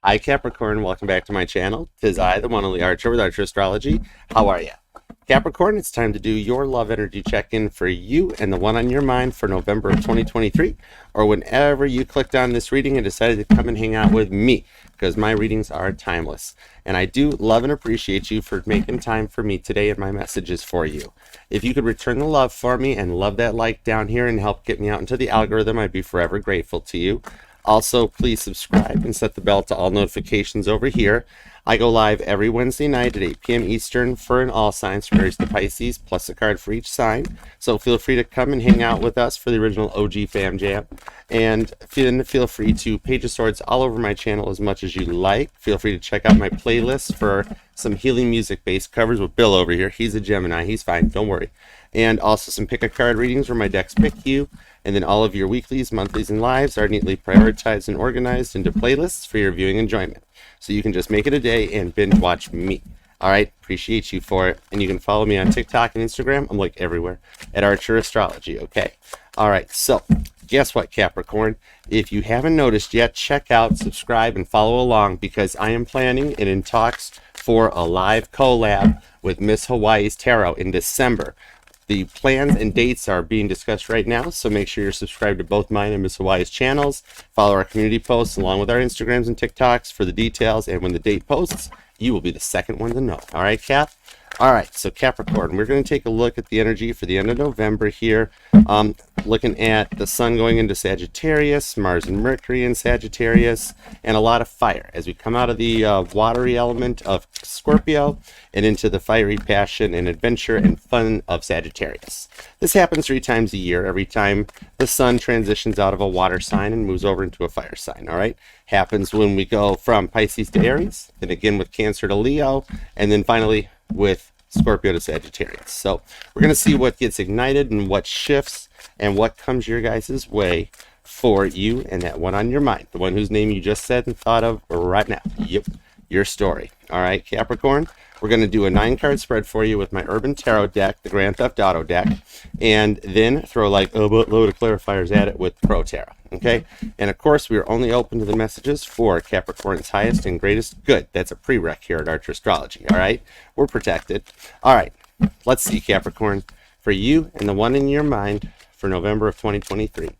Hi Capricorn, welcome back to my channel. 'Tis I, the one only Archer with ArcherAstrology. How are ya? Capricorn, it's time to do your love energy check-in for you and the one on your mind for November of 2023, or whenever you clicked on this reading and decided to come and hang out with me, because my readings are timeless. And I do love and appreciate you for making time for me today and my messages for you. If you could return the love for me and love that like down here and help get me out into the algorithm, I'd be forever grateful to you. Also, please subscribe and set the bell to all notifications over here. I go live every Wednesday night at 8 p.m. Eastern for an all signs from Aries to Pisces, plus a card for each sign. So feel free to come and hang out with us for the original OG Fam Jam. And feel free to page of swords all over my channel as much as you like. Feel free to check out my playlist for some healing music-based covers with Bill over here. He's a Gemini. He's fine. Don't worry. And also some pick a card readings where my decks pick you. And then all of your weeklies, monthlies, and lives are neatly prioritized and organized into playlists for your viewing enjoyment. So you can just make it a day and binge watch me. All right, appreciate you for it. And you can follow me on TikTok and Instagram. I'm like everywhere at ArcherAstrology, okay? All right, so guess what, Capricorn? If you haven't noticed yet, check out, subscribe, and follow along because I am planning and in talks for a live collab with Miss Hawaii's Tarot in December. The plans and dates are being discussed right now, so make sure you're subscribed to both mine and Miss Hawaii's channels. Follow our community posts along with our Instagrams and TikToks for the details, and when the date posts, you will be the second one to know. All right, Cap? All right, so Capricorn, we're going to take a look at the energy for the end of November here. Looking at the sun going into Sagittarius, Mars and Mercury in Sagittarius, and a lot of fire as we come out of the watery element of Scorpio and into the fiery passion and adventure and fun of Sagittarius. This happens 3 times a year, every time the sun transitions out of a water sign and moves over into a fire sign, all right? Happens when we go from Pisces to Aries, then again with Cancer to Leo, and then finally with Scorpio to Sagittarius. So we're going to see what gets ignited and what shifts and what comes your guys' way for you and that one on your mind, the one whose name you just said and thought of right now. Yep, your story. All right, Capricorn, we're going to do a 9-card spread for you with my Urban Tarot deck, the Grand Theft Auto deck, and then throw like a load of clarifiers at it with Pro Tarot. Okay, and of course we are only open to the messages for Capricorn's highest and greatest good. That's a prereq here at ArcherAstrology. All right, we're protected. All right, let's see, Capricorn, for you and the one in your mind for November of 2023.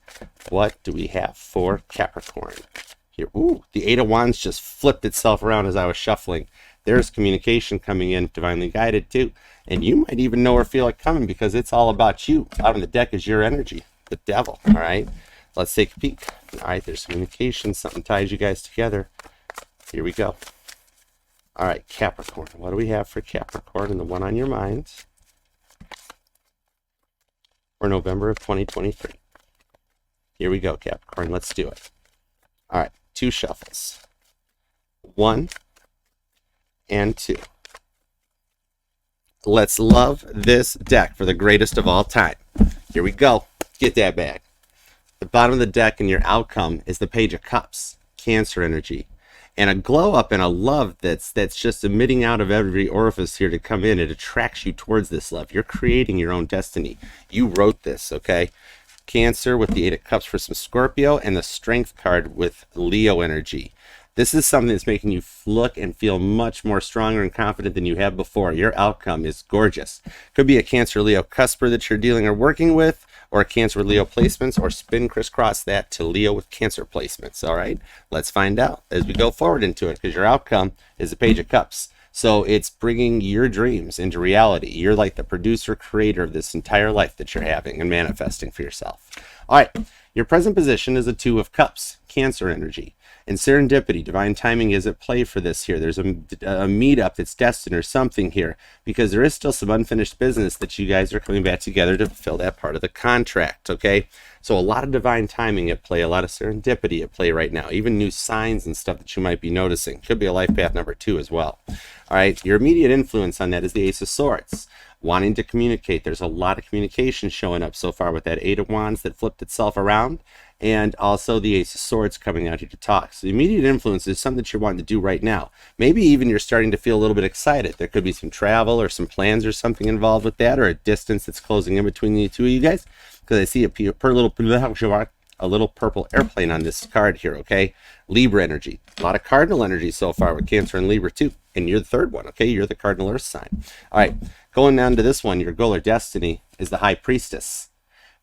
What do we have for Capricorn here? Ooh, the 8 of Wands just flipped itself around as I was shuffling. There's communication coming in, divinely guided too, and you might even know or feel it coming because it's all about you. Out on the deck is your energy, the devil. All right. Let's take a peek. All right, there's communication. Something ties you guys together. Here we go. All right, Capricorn. What do we have for Capricorn and the one on your mind for November of 2023? Here we go, Capricorn. Let's do it. All right, 2 shuffles. 1 and 2. Let's love this deck for the greatest of all time. Here we go. Get that bag. The bottom of the deck and your outcome is the Page of Cups, Cancer energy, and a glow up and a love that's just emitting out of every orifice here to come in. It attracts you towards this love. You're creating your own destiny. You wrote this, okay? Cancer with the 8 of Cups for some Scorpio and the Strength card with Leo energy. This is something that's making you look and feel much more stronger and confident than you have before. Your outcome is gorgeous. Could be a Cancer Leo cusper that you're dealing or working with, or a Cancer Leo placements, or spin crisscross that to Leo with Cancer placements. All right, let's find out as we go forward into it, because your outcome is the Page of Cups. So it's bringing your dreams into reality. You're like the producer, creator of this entire life that you're having and manifesting for yourself. All right, your present position is a 2 of Cups, Cancer energy. And serendipity, divine timing is at play for this here. There's a meetup that's destined or something here, because there is still some unfinished business that you guys are coming back together to fulfill that part of the contract, okay? So a lot of divine timing at play, a lot of serendipity at play right now, even new signs and stuff that you might be noticing. Could be a life path number 2 as well. All right, your immediate influence on that is the Ace of Swords. Wanting to communicate. There's a lot of communication showing up so far with that 8 of Wands that flipped itself around, and also the Ace of Swords coming out here to talk. So the immediate influence is something that you're wanting to do right now. Maybe even you're starting to feel a little bit excited. There could be some travel or some plans or something involved with that, or a distance that's closing in between the 2 of you guys, because I see a little a little purple airplane on this card here, okay? Libra energy. A lot of cardinal energy so far with Cancer and Libra too. And you're the third one, okay? You're the cardinal earth sign. All right, going down to this one, your goal or destiny is the high priestess.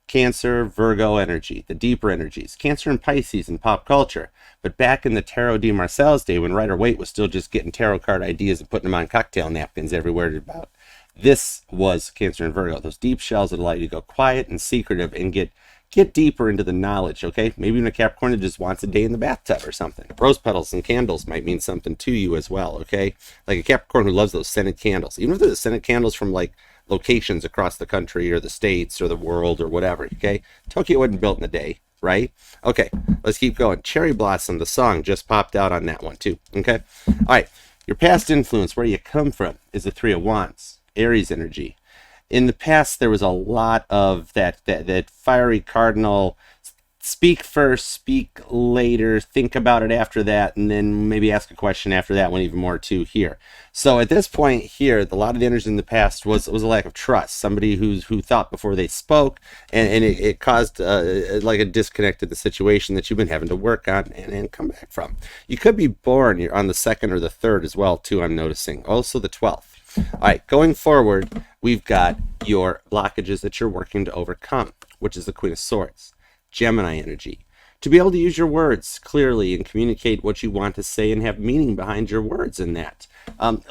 Cancer, Virgo energy, the deeper energies. Cancer and Pisces in pop culture. But back in the Tarot de Marcel's day, when Rider Waite was still just getting tarot card ideas and putting them on cocktail napkins everywhere about, this was Cancer and Virgo. Those deep shells that allow you to go quiet and secretive and get deeper into the knowledge, okay? Maybe even a Capricorn that just wants a day in the bathtub or something. Rose petals and candles might mean something to you as well, okay? Like a Capricorn who loves those scented candles. Even if they're the scented candles from like locations across the country or the states or the world or whatever, okay? Tokyo wasn't built in a day, right? Okay, let's keep going. Cherry Blossom, the song, just popped out on that one too, okay? All right, your past influence, where you come from, is the Three of Wands, Aries energy. In the past, there was a lot of that fiery cardinal, speak first, speak later, think about it after that, and then maybe ask a question after that one even more too here. So at this point here, a lot of the energy in the past was a lack of trust. Somebody who thought before they spoke, and it caused like a disconnect to the situation that you've been having to work on and come back from. You could be born on the 2nd or the 3rd as well too, I'm noticing. Also the 12th. All right, going forward, we've got your blockages that you're working to overcome, which is the Queen of Swords. Gemini energy. To be able to use your words clearly and communicate what you want to say and have meaning behind your words in that.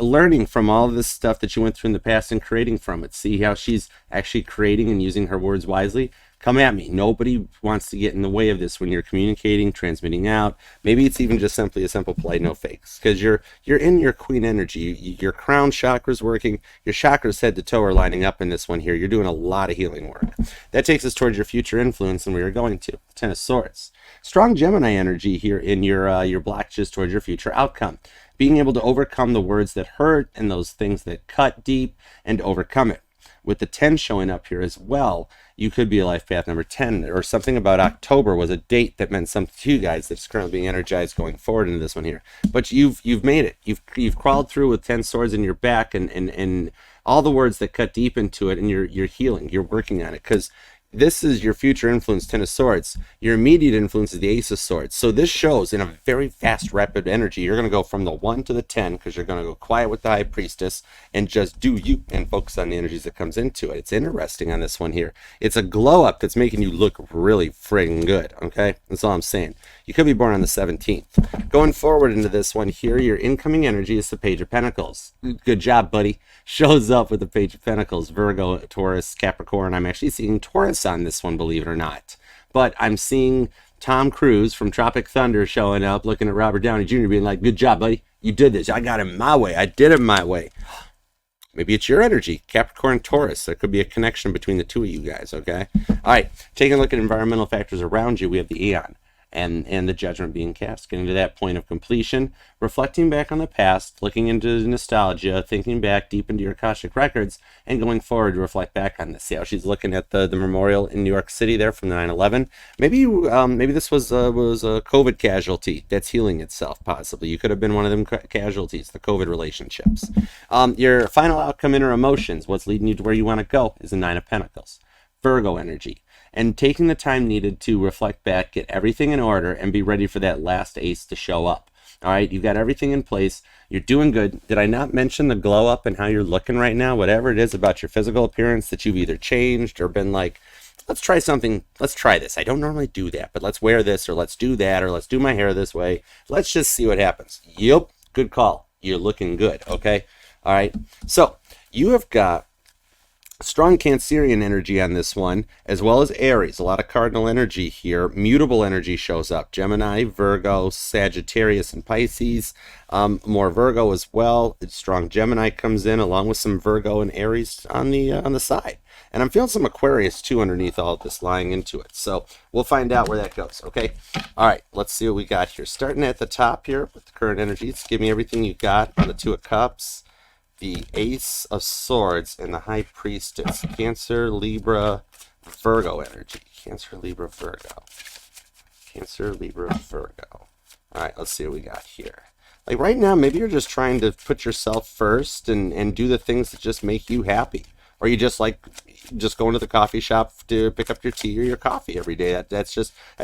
Learning from all of this stuff that you went through in the past and creating from it. See how she's actually creating and using her words wisely? Come at me. Nobody wants to get in the way of this when you're communicating, transmitting out. Maybe it's even just simply a simple play, no fakes. Because you're in your queen energy. Your crown chakra's working. Your chakras head to toe are lining up in this one here. You're doing a lot of healing work. That takes us towards your future influence and where you're going to. Ten of Swords. Strong Gemini energy here in your blockages towards your future outcome. Being able to overcome the words that hurt and those things that cut deep and overcome it. With the 10 showing up here as well, you could be a life path number 10, or something about October was a date that meant something to you guys that's currently being energized going forward into this one here. But you've made it. You've crawled through with 10 swords in your back and all the words that cut deep into it, and you're healing. You're working on it because this is your future influence, 10 of Swords. Your immediate influence is the Ace of Swords. So this shows in a very fast, rapid energy, you're going to go from the 1 to the 10 because you're going to go quiet with the High Priestess and just do you and focus on the energies that comes into it. It's interesting on this one here. It's a glow up that's making you look really friggin' good, okay? That's all I'm saying. You could be born on the 17th. Going forward into this one here, your incoming energy is the Page of Pentacles. Good job, buddy. Shows up with the Page of Pentacles. Virgo, Taurus, Capricorn. I'm actually seeing Taurus on this one, believe it or not. But I'm seeing Tom Cruise from Tropic Thunder showing up, looking at Robert Downey Jr. being like, good job, buddy. You did this. I got it my way. I did it my way. Maybe it's your energy, Capricorn, Taurus. There could be a connection between the two of you guys, okay? All right, taking a look at environmental factors around you, we have the Aeon and the Judgment being cast, getting to that point of completion, reflecting back on the past, looking into nostalgia, thinking back deep into your Akashic records, and going forward to reflect back on this. See how she's looking at the memorial in New York City there from the 9/11. Maybe this was a COVID casualty that's healing itself, possibly. You could have been one of them casualties, the COVID relationships. Your final outcome, inner emotions, what's leading you to where you want to go, is the 9 of Pentacles. Virgo energy. And taking the time needed to reflect back, get everything in order, and be ready for that last ace to show up. All right, you've got everything in place. You're doing good. Did I not mention the glow up and how you're looking right now? Whatever it is about your physical appearance that you've either changed or been like, let's try something. Let's try this. I don't normally do that, but let's wear this, or let's do that, or let's do my hair this way. Let's just see what happens. Yep, good call. You're looking good, okay? All right, so you have got strong Cancerian energy on this one, as well as Aries. A lot of cardinal energy here. Mutable energy shows up. Gemini, Virgo, Sagittarius, and Pisces. More Virgo as well. Strong Gemini comes in, along with some Virgo and Aries on the side. And I'm feeling some Aquarius, too, underneath all of this lying into it. So we'll find out where that goes, okay? All right, let's see what we got here. Starting at the top here with the current energies. Give me everything you got on the 2 of Cups, the Ace of Swords, and the High Priestess. Cancer, Libra, Virgo energy. Cancer, Libra, Virgo. Cancer, Libra, Virgo. All right, let's see what we got here. Like right now, maybe you're just trying to put yourself first and do the things that just make you happy. or you just like just going to the coffee shop to pick up your tea or your coffee every day. That's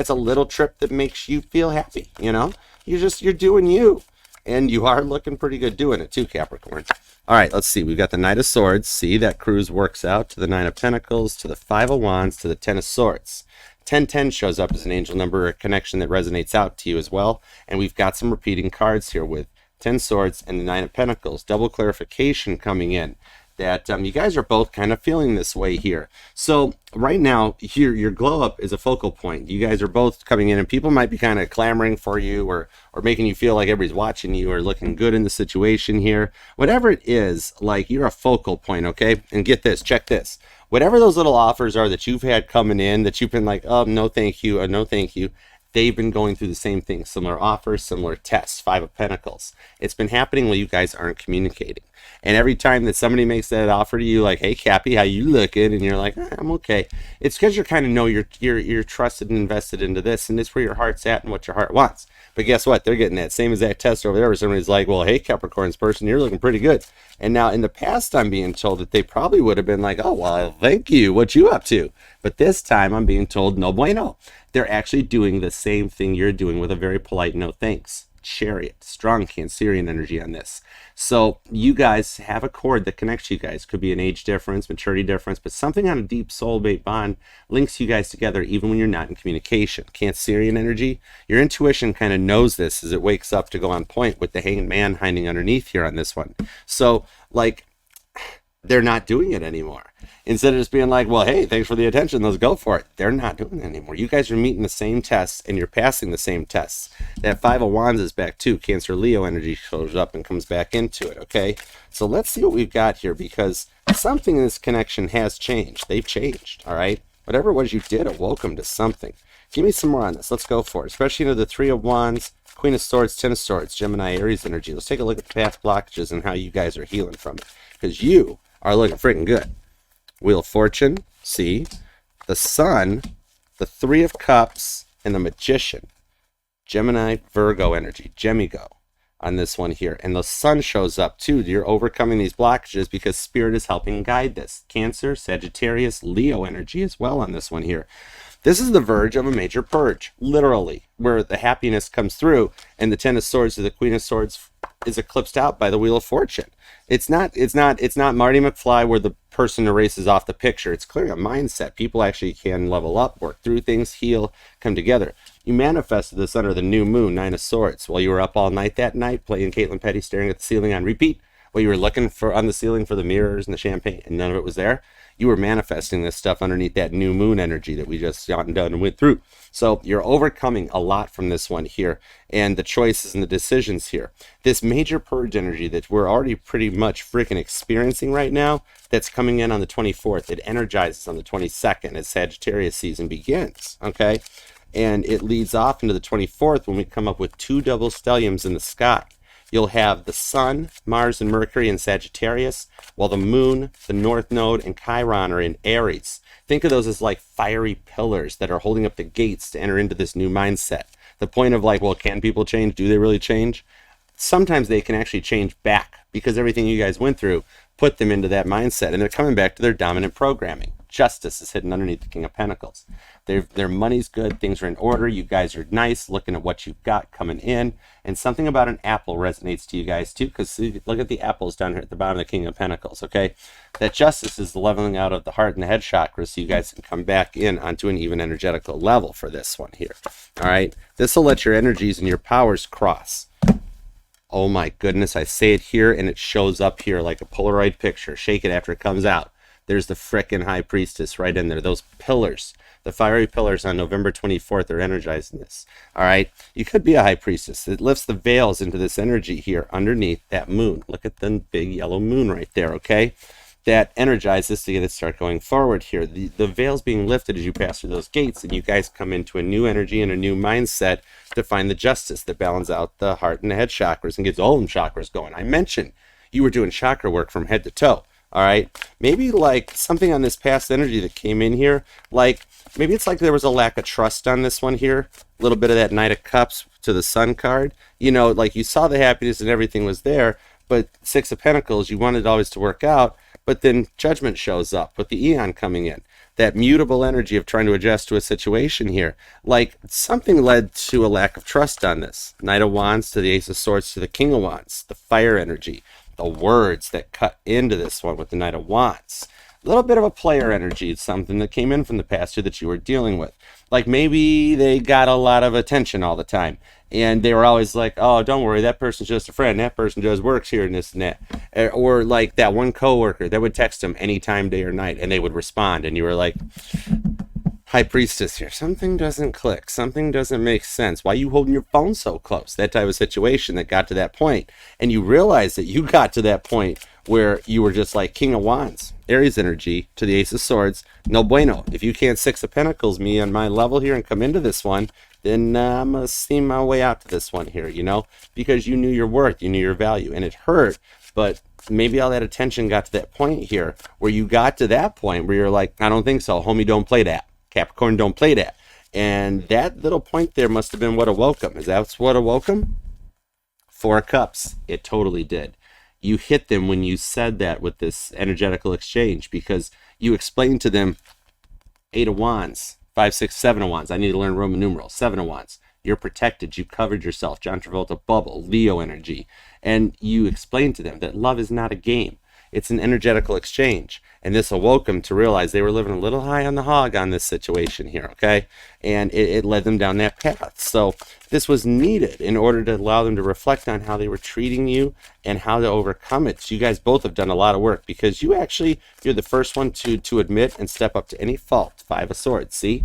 a little trip that makes you feel happy. You're doing you, and you are looking pretty good doing it too, Capricorn. All right, let's see. We've got the Knight of Swords. See, that cruise works out to the Nine of Pentacles, to the Five of Wands, to the Ten of Swords. 1010 shows up as an angel number, a connection that resonates out to you as well. And we've got some repeating cards here with 10 Swords and the Nine of Pentacles. Double clarification coming in that you guys are both kind of feeling this way here. So right now, here, your glow up is a focal point. You guys are both coming in, and people might be kind of clamoring for you or making you feel like everybody's watching you or looking good in the situation here. Whatever it is, like, you're a focal point, okay? And get this, check this. Whatever those little offers are that you've had coming in, that you've been like, oh, no thank you, no thank you, they've been going through the same thing. Similar offers, similar tests. Five of Pentacles. It's been happening while you guys aren't communicating. And every time that somebody makes that offer to you, like, hey, Cappy, how you looking? And you're like, I'm okay. It's because you kind of know you're trusted and invested into this, and it's where your heart's at and what your heart wants. But guess what? They're getting that same exact test over there where somebody's like, well, hey, Capricorn's person, you're looking pretty good. And now in the past, I'm being told that they probably would have been like, oh, well, thank you. What you up to? But this time I'm being told, no bueno. They're actually doing the same thing you're doing with a very polite no thanks. Chariot, strong Cancerian energy on this. So you guys have a cord that connects you guys. Could be an age difference, maturity difference, but something on a deep soulmate bond links you guys together even when you're not in communication. Cancerian energy, your intuition kind of knows this as it wakes up to go on point with the hanged man hiding underneath here on this one. So, like, they're not doing it anymore. Instead of just being like, well, hey, thanks for the attention, let's go for it. They're not doing it anymore. You guys are meeting the same tests, and you're passing the same tests. That Five of Wands is back too. Cancer Leo energy shows up and comes back into it, okay? So let's see what we've got here, because something in this connection has changed. They've changed, all right? Whatever it was you did, awoke them to something. Give me some more on this. Let's go for it. Especially into the Three of Wands, Queen of Swords, Ten of Swords, Gemini, Aries energy. Let's take a look at the past blockages and how you guys are healing from it, because you are looking freaking good. Wheel of Fortune, see, the Sun, the Three of Cups, and the Magician. Gemini, Virgo energy, Gemigo on this one here. And the Sun shows up too. You're overcoming these blockages because Spirit is helping guide this. Cancer, Sagittarius, Leo energy as well on this one here. This is the verge of a major purge, literally, where the happiness comes through, and the Ten of Swords to the Queen of Swords is eclipsed out by the Wheel of Fortune. It's not Marty McFly where the person erases off the picture. It's clearly a mindset. People actually can level up, work through things, heal, come together. You manifested this under the new moon, Nine of Swords, while you were up all night that night playing Caitlin Petty, staring at the ceiling on repeat, while you were looking on the ceiling for the mirrors and the champagne, and none of it was there. You were manifesting this stuff underneath that new moon energy that we just done and went through. So you're overcoming a lot from this one here, and the choices and the decisions here. This major purge energy that we're already pretty much freaking experiencing right now, that's coming in on the 24th. It energizes on the 22nd as Sagittarius season begins, okay? And it leads off into the 24th when we come up with two double stelliums in the sky. You'll have the Sun, Mars, and Mercury in Sagittarius, while the Moon, the North Node, and Chiron are in Aries. Think of those as like fiery pillars that are holding up the gates to enter into this new mindset. The point of like, well, can people change? Do they really change? Sometimes they can actually change back because everything you guys went through put them into that mindset, and they're coming back to their dominant programming. Justice is hidden underneath the King of Pentacles. Their money's good, things are in order, you guys are nice, looking at what you've got coming in, and something about an apple resonates to you guys too, because look at the apples down here at the bottom of the King of Pentacles, okay? That justice is the leveling out of the heart and the head chakras, so you guys can come back in onto an even energetical level for this one here, all right? This will let your energies and your powers cross. Oh my goodness, I say it here and it shows up here like a Polaroid picture. Shake it after it comes out. There's the frickin' High Priestess right in there. Those pillars, the fiery pillars on November 24th are energizing this. All right, you could be a High Priestess. It lifts the veils into this energy here underneath that moon. Look at the big yellow moon right there, okay? That energizes to get it start going forward here. The veil's being lifted as you pass through those gates, and you guys come into a new energy and a new mindset to find the justice that balances out the heart and the head chakras and gets all them chakras going. I mentioned you were doing chakra work from head to toe. All right, maybe like something on this past energy that came in here, like maybe it's like there was a lack of trust on this one here, a little bit of that Knight of Cups to the Sun card, you know, like you saw the happiness and everything was there, But Six of Pentacles, you want it always to work out, but then Judgment shows up with the Eon coming in. That mutable energy of trying to adjust to a situation here. Like, something led to a lack of trust on this. Knight of Wands to the Ace of Swords to the King of Wands. The fire energy. The words that cut into this one with the Knight of Wands. A little bit of a player energy. It's something that came in from the past year that you were dealing with. Like, maybe they got a lot of attention all the time. And they were always like, oh, don't worry, that person's just a friend. That person just works here and this and that. Or like that one coworker that would text them anytime, day or night, and they would respond. And you were like, High Priestess here, something doesn't click. Something doesn't make sense. Why are you holding your phone so close? That type of situation that got to that point. And you realize that you got to that point where you were just like King of Wands, Aries energy to the Ace of Swords. No bueno. If you can't Six of Pentacles me on my level here and come into this one, then I'm going to see my way out to this one here, you know, because you knew your worth, you knew your value, and it hurt, but maybe all that attention got to that point here where you got to that point where you're like, I don't think so, homie, don't play that. Capricorn, don't play that. And that little point there must have been what awoke him. Is that what awoke him? Four of Cups. It totally did. You hit them when you said that with this energetical exchange, because you explained to them Eight of Wands, 5, 6, 7 of Wands. I need to learn Roman numerals. 7 of Wands. You're protected. You covered yourself. John Travolta bubble, Leo energy. And you explained to them that love is not a game. It's an energetical exchange. And this awoke them to realize they were living a little high on the hog on this situation here, okay? And it led them down that path. So this was needed in order to allow them to reflect on how they were treating you and how to overcome it. So you guys both have done a lot of work, because you're the first one to admit and step up to any fault. 5 of Swords, see?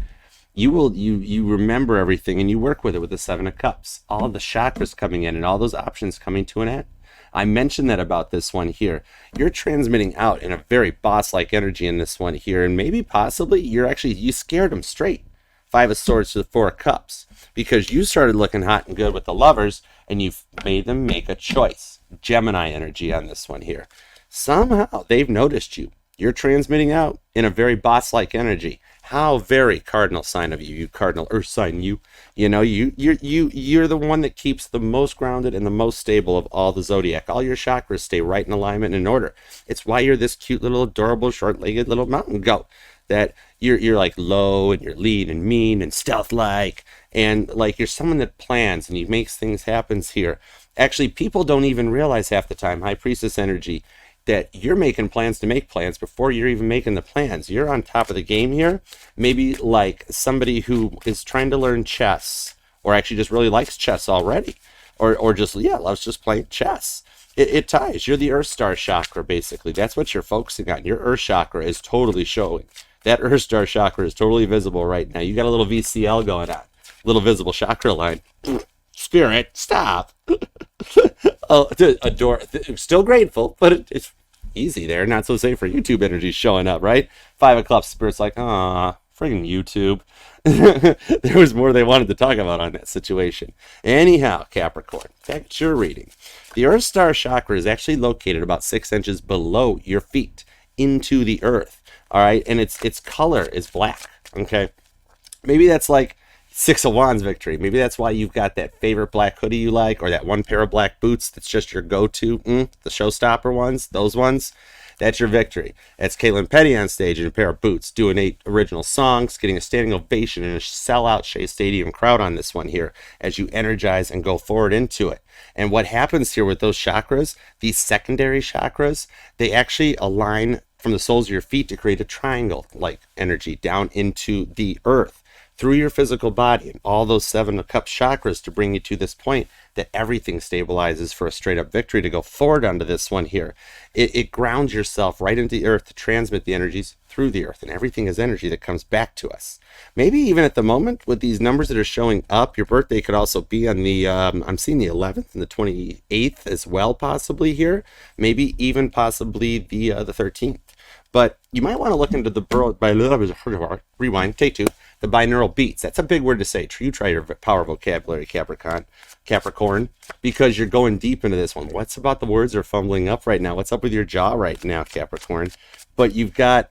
You remember everything and you work with it with the 7 of Cups. All of the chakras coming in and all those options coming to an end. I mentioned that about this one here. You're transmitting out in a very boss-like energy in this one here, and maybe possibly you scared them straight. 5 of Swords to the 4 of Cups, because you started looking hot and good with the lovers, and you've made them make a choice. Gemini energy on this one here. Somehow they've noticed you. You're transmitting out in a very boss-like energy. How very cardinal sign of you, you cardinal earth sign, you know, you're the one that keeps the most grounded and the most stable of all the zodiac. All your chakras stay right in alignment and in order. It's why you're this cute little adorable short-legged little mountain goat, that you're like low and you're lean and mean and stealth-like, and like you're someone that plans and he makes things happen here. Actually, people don't even realize half the time, High Priestess energy, that you're making plans to make plans before you're even making the plans. You're on top of the game here. Maybe like somebody who is trying to learn chess, or actually just really likes chess already, or just, loves just playing chess. It ties. You're the Earth Star chakra, basically. That's what you're focusing on. Your Earth chakra is totally showing. That Earth Star chakra is totally visible right now. You got a little VCL going on. Little visible chakra line. Spirit, stop. Oh, adore. Still grateful, but it's easy there. Not so safe for YouTube energy showing up, right? 5 of Cups. Spirit's like, friggin' YouTube. There was more they wanted to talk about on that situation. Anyhow, Capricorn, back to your reading. The Earth Star chakra is actually located about 6 inches below your feet into the earth. All right, and its color is black. Okay, maybe that's like 6 of Wands victory. Maybe that's why you've got that favorite black hoodie you like, or that one pair of black boots that's just your go-to, the showstopper ones, those ones. That's your victory. That's Caitlin Petty on stage in a pair of boots, doing 8 original songs, getting a standing ovation in a sellout Shea Stadium crowd on this one here, as you energize and go forward into it. And what happens here with those chakras, these secondary chakras, they actually align from the soles of your feet to create a triangle-like energy down into the earth, through your physical body, and all those 7 of Cups chakras to bring you to this point that everything stabilizes for a straight up victory to go forward onto this one here. It grounds yourself right into the earth to transmit the energies through the earth, and everything is energy that comes back to us. Maybe even at the moment with these numbers that are showing up, your birthday could also be on the, I'm seeing the 11th and the 28th as well, possibly here. Maybe even possibly the 13th. But you might want to look into the rewind, take 2. The binaural beats. That's a big word to say. You try your power vocabulary, Capricorn, because you're going deep into this one. What's about the words are fumbling up right now? What's up with your jaw right now, Capricorn? But you've got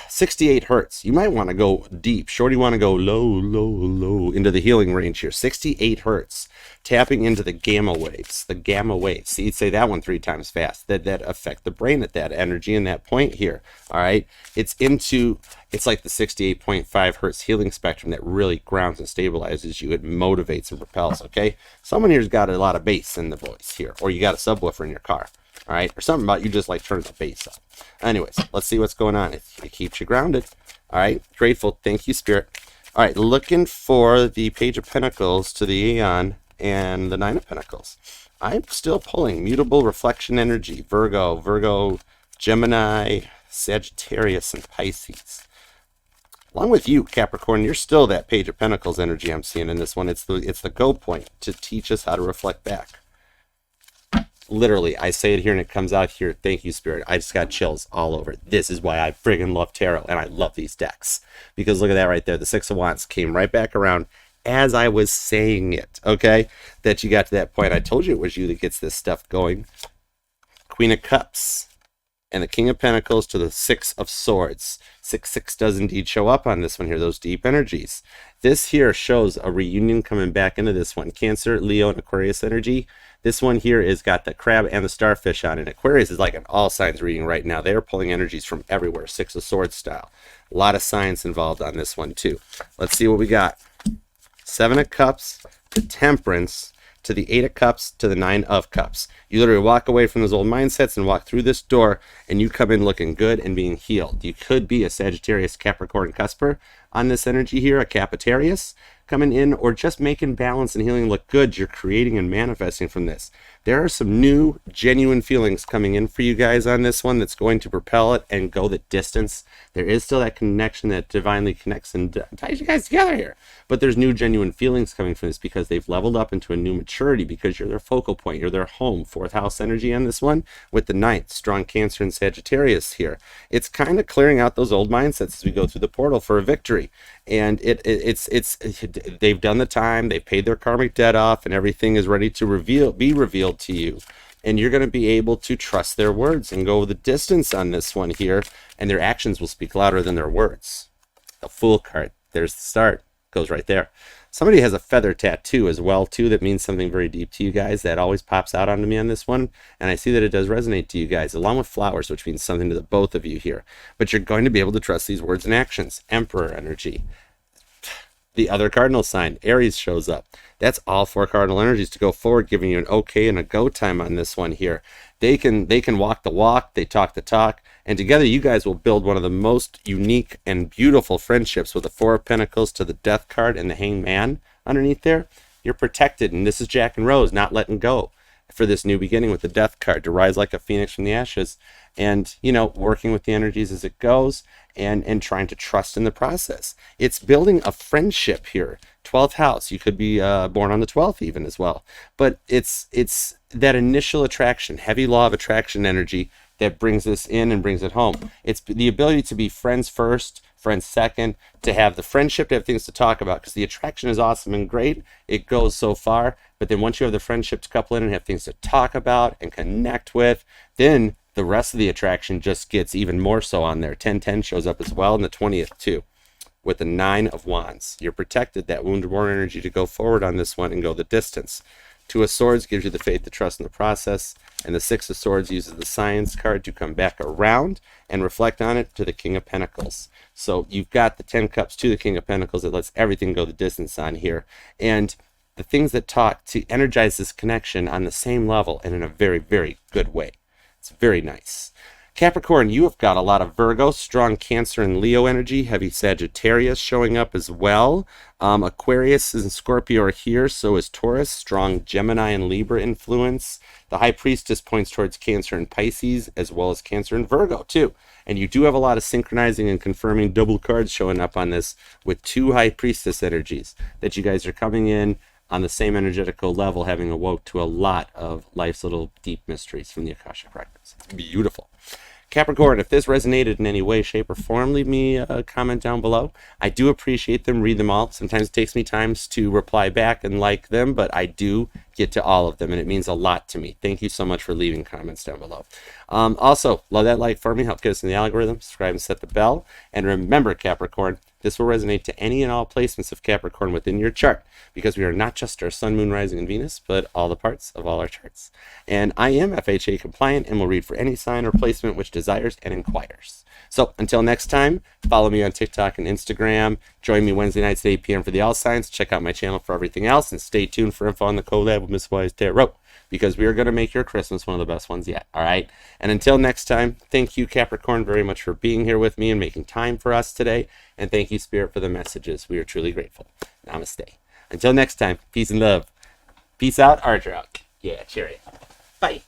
68 hertz. You might want to go deep. Shorty want to go low, low, low into the healing range here. 68 hertz. Tapping into the gamma waves. The gamma waves. See, say that one 3 times fast. That affect the brain at that energy and that point here. All right. It's like the 68.5 hertz healing spectrum that really grounds and stabilizes you. It motivates and propels. Okay. Someone here's got a lot of bass in the voice here, or you got a subwoofer in your car. All right, or something about you just like turning the bass up. Anyways, let's see what's going on. It keeps you grounded. All right, grateful. Thank you, Spirit. All right, looking for the Page of Pentacles to the Aeon and the Nine of Pentacles. I'm still pulling mutable reflection energy, Virgo, Gemini, Sagittarius, and Pisces. Along with you, Capricorn, you're still that Page of Pentacles energy I'm seeing in this one. It's the go point to teach us how to reflect back. Literally, I say it here and it comes out here. Thank you, Spirit. I just got chills all over. This is why I friggin' love tarot, and I love these decks. Because look at that right there. The Six of Wands came right back around as I was saying it, okay? That you got to that point. I told you it was you that gets this stuff going. Queen of Cups and the King of Pentacles to the Six of Swords. 6-6 does indeed show up on this one here, those deep energies. This here shows a reunion coming back into this one. Cancer, Leo, and Aquarius energy. This one here is got the crab and the starfish on it. Aquarius is like an all signs reading right now. They are pulling energies from everywhere, Six of Swords style. A lot of science involved on this one too. Let's see what we got. 7 of Cups to Temperance to the 8 of Cups to the 9 of Cups. You literally walk away from those old mindsets and walk through this door, and you come in looking good and being healed. You could be a Sagittarius, Capricorn, Cusper on this energy here, a Capitarius coming in, or just making balance and healing look good. You're creating and manifesting from this. There are some new, genuine feelings coming in for you guys on this one that's going to propel it and go the distance. There is still that connection that divinely connects and ties you guys together here. But there's new, genuine feelings coming from this because they've leveled up into a new maturity because you're their focal point. You're their home. 4th house energy on this one with the 9th. Strong Cancer and Sagittarius here. It's kind of clearing out those old mindsets as we go through the portal for a victory. And they've done the time, they've paid their karmic debt off, and everything is ready to be revealed to you. And you're going to be able to trust their words and go the distance on this one here, and their actions will speak louder than their words. The Fool card, there's the start, goes right there. Somebody has a feather tattoo as well too that means something very deep to you guys. That always pops out onto me on this one, and I see that it does resonate to you guys, along with flowers, which means something to the both of you here. But you're going to be able to trust these words and actions. Emperor energy. The other cardinal sign, Aries, shows up. That's all 4 cardinal energies to go forward, giving you an okay and a go time on this one here. They can walk the walk, they talk the talk, and together you guys will build one of the most unique and beautiful friendships with the 4 of Pentacles to the Death card and the Hanged Man underneath there. You're protected, and this is Jack and Rose, not letting go for this new beginning with the Death card, to rise like a phoenix from the ashes, and working with the energies as it goes, and trying to trust in the process. It's building a friendship here. 12th house, you could be born on the 12th even as well, but it's that initial attraction, heavy law of attraction energy that brings this in and brings it home. It's the ability to be friends first, friends second, to have the friendship, to have things to talk about, because the attraction is awesome and great. It goes so far, but then once you have the friendship to couple in and have things to talk about and connect with, then the rest of the attraction just gets even more so on there. 10-10 shows up as well, and the 20th too, with the 9 of Wands. You're protected, that wounded warrior energy to go forward on this one and go the distance. 2 of Swords gives you the faith to trust in the process, and the 6 of Swords uses the Science card to come back around and reflect on it to the King of Pentacles. So you've got the 10 Cups to the King of Pentacles that lets everything go the distance on here, and the things that talk to energize this connection on the same level and in a very, very good way. It's very nice. Capricorn, you have got a lot of Virgo, strong Cancer and Leo energy, heavy Sagittarius showing up as well. Aquarius and Scorpio are here, so is Taurus, strong Gemini and Libra influence. The High Priestess points towards Cancer and Pisces, as well as Cancer and Virgo too. And you do have a lot of synchronizing and confirming double cards showing up on this with 2 High Priestess energies that you guys are coming in on the same energetical level, having awoke to a lot of life's little deep mysteries from the Akashic records. It's beautiful. Capricorn, if this resonated in any way, shape, or form, leave me a comment down below. I do appreciate them, read them all. Sometimes it takes me times to reply back and like them, but I do get to all of them, and it means a lot to me. Thank you so much for leaving comments down below. Also, love that like for me, help get us in the algorithm, subscribe and set the bell. And remember, Capricorn, this will resonate to any and all placements of Capricorn within your chart, because we are not just our sun, moon, rising, and Venus, but all the parts of all our charts. And I am FHA compliant and will read for any sign or placement which desires and inquires. So until next time, follow me on TikTok and Instagram. Join me Wednesday nights at 8 p.m. for the All Signs. Check out my channel for everything else, and stay tuned for info on the collab with Miss Wise Tarot, because we are going to make your Christmas one of the best ones yet. All right. And until next time, thank you, Capricorn, very much for being here with me and making time for us today. And thank you, Spirit, for the messages. We are truly grateful. Namaste. Until next time, peace and love. Peace out, Archer out. Yeah, cheerio. Bye.